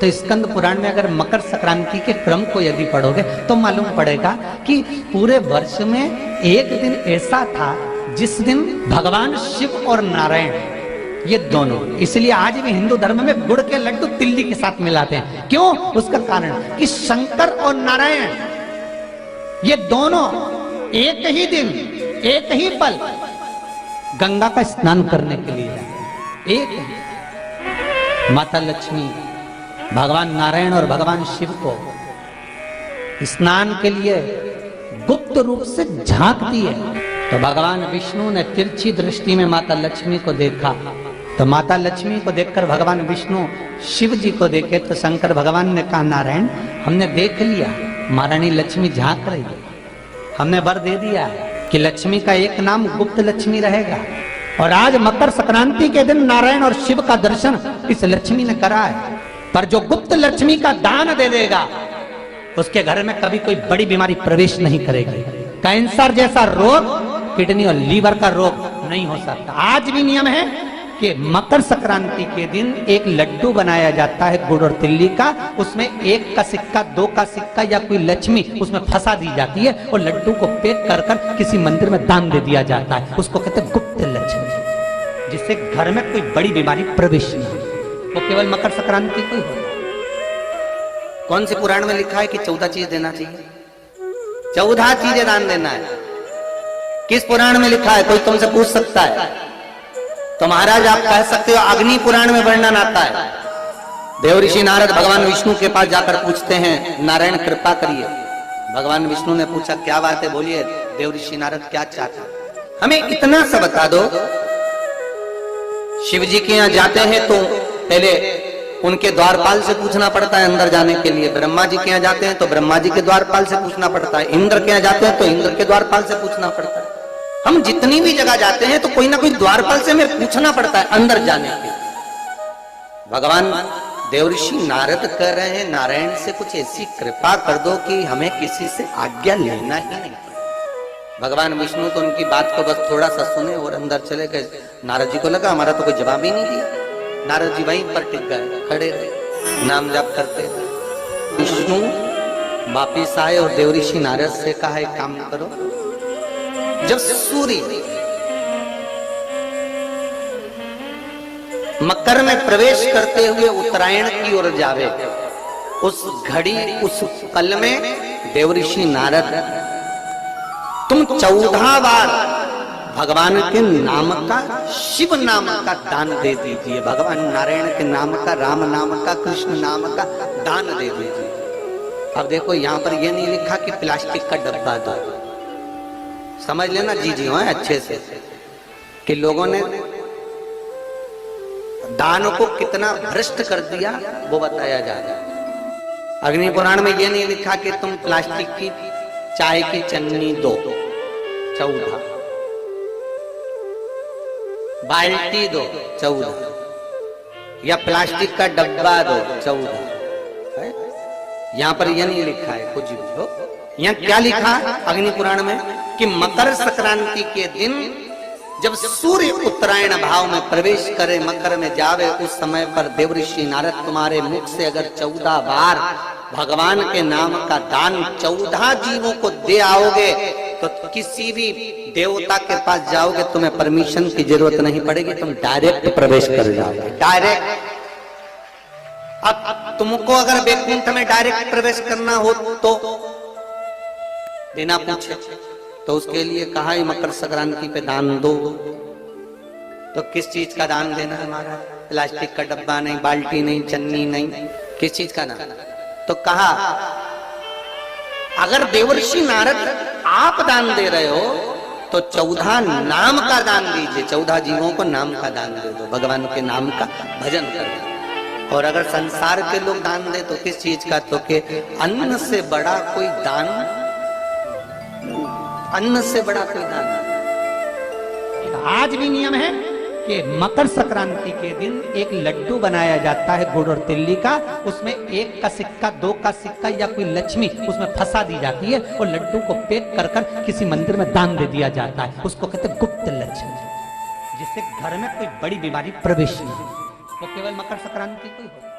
तो स्कंद पुराण में अगर मकर संक्रांति के क्रम को यदि पढ़ोगे तो मालूम पड़ेगा कि पूरे वर्ष में एक दिन ऐसा था जिस दिन भगवान शिव और नारायण ये दोनों, इसलिए आज भी हिंदू धर्म में गुड़ के लड्डू तिल्ली के साथ मिलाते हैं। क्यों? उसका कारण कि शंकर और नारायण ये दोनों एक ही दिन एक ही पल गंगा का स्नान करने के लिए जाते। एक ही माता लक्ष्मी भगवान नारायण और भगवान शिव को स्नान के लिए गुप्त रूप से झांकती है। तो भगवान विष्णु ने तिरछी दृष्टि में माता लक्ष्मी को देखा, तो माता लक्ष्मी को देखकर भगवान विष्णु शिव जी को देखे तो शंकर भगवान ने कहा, नारायण हमने देख लिया महारानी लक्ष्मी झांक रही है, हमने वर दे दिया कि लक्ष्मी का एक नाम गुप्त लक्ष्मी रहेगा। और आज मकर संक्रांति के दिन नारायण और शिव का दर्शन इस लक्ष्मी ने करा है। पर जो गुप्त लक्ष्मी का दान दे देगा उसके घर में कभी कोई बड़ी बीमारी प्रवेश नहीं करेगी। कैंसर जैसा रोग, किडनी और लीवर का रोग नहीं हो सकता। आज भी नियम है कि मकर संक्रांति के दिन एक लड्डू बनाया जाता है गुड़ और तिल्ली का, उसमें 1 का सिक्का 2 का सिक्का या कोई लक्ष्मी उसमें फंसा दी जाती है और लड्डू को पैक कर कर किसी मंदिर में दान दे दिया जाता है। उसको कहते हैं गुप्त लक्ष्मी, जिससे घर में कोई बड़ी बीमारी प्रवेश नहीं हो। वो केवल मकर संक्रांति को ही होता है। कौन से पुराण में लिखा है कि 14 चीज देना चाहिए? 14 चीजें दान देना है। किस पुराण में लिखा है? कोई तुमसे पूछ सकता है तो महाराज आप कह सकते हो अग्नि पुराण में वर्णन आता है। देव ऋषि नारद भगवान विष्णु के पास जाकर पूछते हैं, नारायण कृपा करिए। भगवान विष्णु ने पूछा क्या बात है, बोलिए देव ऋषि नारद क्या चाहते, हमें इतना सा बता दो। शिव जी के यहाँ जाते हैं तो पहले उनके द्वारपाल से पूछना पड़ता है अंदर जाने के लिए। ब्रह्मा जी के यहाँ जाते हैं तो ब्रह्मा जी के द्वारपाल से पूछना पड़ता है। इंद्र के यहाँ जाते हैं तो इंद्र के द्वारपाल से पूछना पड़ता है। हम जितनी भी जगह जाते हैं तो कोई ना कोई द्वारपाल से हमें पूछना पड़ता है अंदर जाने के। भगवान देवऋषि नारद कह रहे हैं, नारायण से कुछ ऐसी कृपा कर दो कि हमें किसी से आज्ञा लेना ही नहीं। भगवान विष्णु तो उनकी बात को बस थोड़ा सा सुने और अंदर चले गए। नारद जी को लगा हमारा तो कोई जवाब ही नहीं दिया। नारद जी वहीं पर टिक गए, खड़े रहे, नाम जाप करते रहे। विष्णु वापिस आए और देवऋषि नारद से कहा एक काम करो, जब सूर्य मकर में प्रवेश करते हुए उत्तरायण की ओर जावे, उस घड़ी उस पल में देवऋषि नारद तुम 14 बार भगवान के नाम का, शिव नाम का दान दे दीजिए। भगवान नारायण के नाम का, राम नाम का, कृष्ण नाम का दान दे दीजिए। अब देखो यहाँ पर यह नहीं लिखा कि प्लास्टिक का डब्बा दो, समझ लेना जी हाँ अच्छे से कि लोगों ने दान को कितना भ्रष्ट कर दिया वो बताया जा रहा है। अग्नि पुराण में यह नहीं लिखा कि तुम प्लास्टिक की चाय की चन्नी दो 14, बाल्टी दो 14, या प्लास्टिक का डब्बा दो 14। यहां पर यह नहीं लिखा है कुछ भी हो। यहां क्या लिखा अग्नि पुराण में कि मकर संक्रांति के दिन जब सूर्य उत्तरायण भाव में प्रवेश करे, मकर में जावे, उस समय पर देवऋषि नारद तुम्हारे मुख से अगर 14 बार भगवान के नाम का दान 14 जीवों को दे आओगे तो किसी भी देवता के पास जाओगे तुम्हें परमिशन की जरूरत नहीं पड़ेगी, तुम डायरेक्ट प्रवेश कर जाओगे। डायरेक्ट। अब तुमको अगर वैकुंठ में डायरेक्ट प्रवेश करना हो तो बिना पूछे, तो उसके लिए कहा ही मकर संक्रांति पे दान दो। तो किस चीज का दान देना है हमारा? प्लास्टिक का डब्बा नहीं, बाल्टी नहीं, चन्नी नहीं, किस चीज का दान? तो कहा अगर देवर्षि नारद आप दान दे रहे हो तो 14 नाम का दान दीजिए, 14 जीवों को नाम का दान दे दो, भगवान के नाम का भजन करो। और अगर संसार के लोग दान दे तो किस चीज का? तो के अन्न से बड़ा कोई दान, अन्न से बड़ा कोई दान। आज भी नियम है कि मकर संक्रांति के दिन एक लड्डू बनाया जाता है गुड़ और तिल्ली का, उसमें 1 का सिक्का 2 का सिक्का या कोई लक्ष्मी उसमें फंसा दी जाती है और लड्डू को पैक कर कर किसी मंदिर में दान दे दिया जाता है। उसको कहते हैं गुप्त लक्ष्मी, जिससे घर में कोई बड़ी बीमारी प्रवेश नहीं हो। वो केवल मकर संक्रांति को ही होता है।